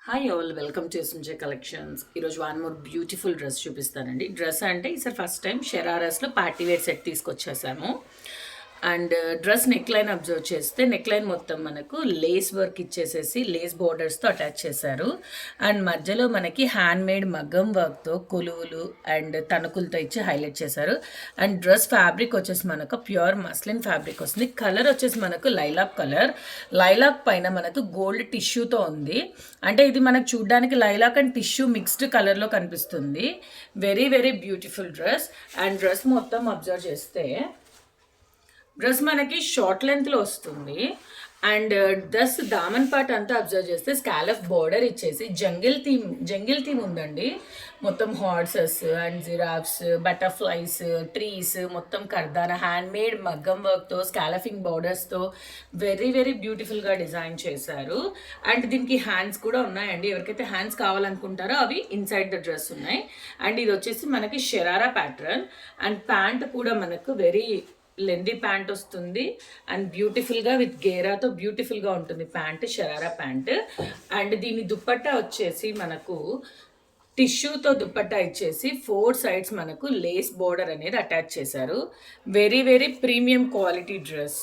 Hi all welcome to S M J collections. ఈరోజు one more beautiful dress చూపిస్తానండి. Dress అంటే ఈసారి ఫస్ట్ టైం షరారాస్లో పార్టీ వేర్ సెట్ తీసుకొచ్చేసాము. And dress neckline observe చేస్తే నెక్ లైన్ మొత్తం మనకు లేస్ వర్క్ ఇచ్చేసేసి లేస్ బోర్డర్స్తో అటాచ్ చేశారు. అండ్ మధ్యలో మనకి హ్యాండ్ మేడ్ మగ్గం వర్క్తో కొలువులు అండ్ తణుకులతో ఇచ్చి హైలైట్ చేశారు. అండ్ డ్రెస్ ఫ్యాబ్రిక్ వచ్చేసి మనకు ప్యూర్ మస్లిన్ ఫ్యాబ్రిక్ వస్తుంది. కలర్ వచ్చేసి మనకు లైలాక్ కలర్. లైలాక్ పైన మనకు గోల్డ్ టిష్యూతో ఉంది. అంటే ఇది మనకు చూడడానికి లైలాక్ అండ్ టిష్యూ మిక్స్డ్ కలర్లో కనిపిస్తుంది. Very very beautiful dress. And dress మొత్తం అబ్జర్వ్ చేస్తే డ్రెస్ మనకి షార్ట్ లెంత్లో వస్తుంది. అండ్ డ్రెస్ దామన్ పార్ట్ అంతా అబ్జర్వ్ చేస్తే స్కాలఫ్ బోర్డర్ ఇచ్చేసి జంగిల్ థీమ్ ఉందండి. మొత్తం horses and giraffes, butterflies, trees, మొత్తం కర్దానా హ్యాండ్ మేడ్ మగ్గం వర్క్తో స్కాలఫింగ్ బోర్డర్స్తో వెరీ వెరీ బ్యూటిఫుల్గా డిజైన్ చేశారు. అండ్ దీనికి హ్యాండ్స్ కూడా ఉన్నాయండి. ఎవరికైతే హ్యాండ్స్ కావాలనుకుంటారో అవి ఇన్సైడ్ ద డ్రెస్ ఉన్నాయి. అండ్ ఇది వచ్చేసి మనకి షరారా ప్యాటర్న్. అండ్ ప్యాంట్ కూడా మనకు వెరీ లెందీ ప్యాంట్ వస్తుంది. అండ్ బ్యూటిఫుల్గా విత్ గేరాతో బ్యూటిఫుల్గా ఉంటుంది ప్యాంట్, షరారా ప్యాంట్. అండ్ దీని దుప్పట్టా వచ్చేసి మనకు టిష్యూతో దుప్పట్టా ఇచ్చేసి 4 సైడ్స్ మనకు లేస్ బోర్డర్ అనేది అటాచ్ చేశారు. Very very premium quality dress.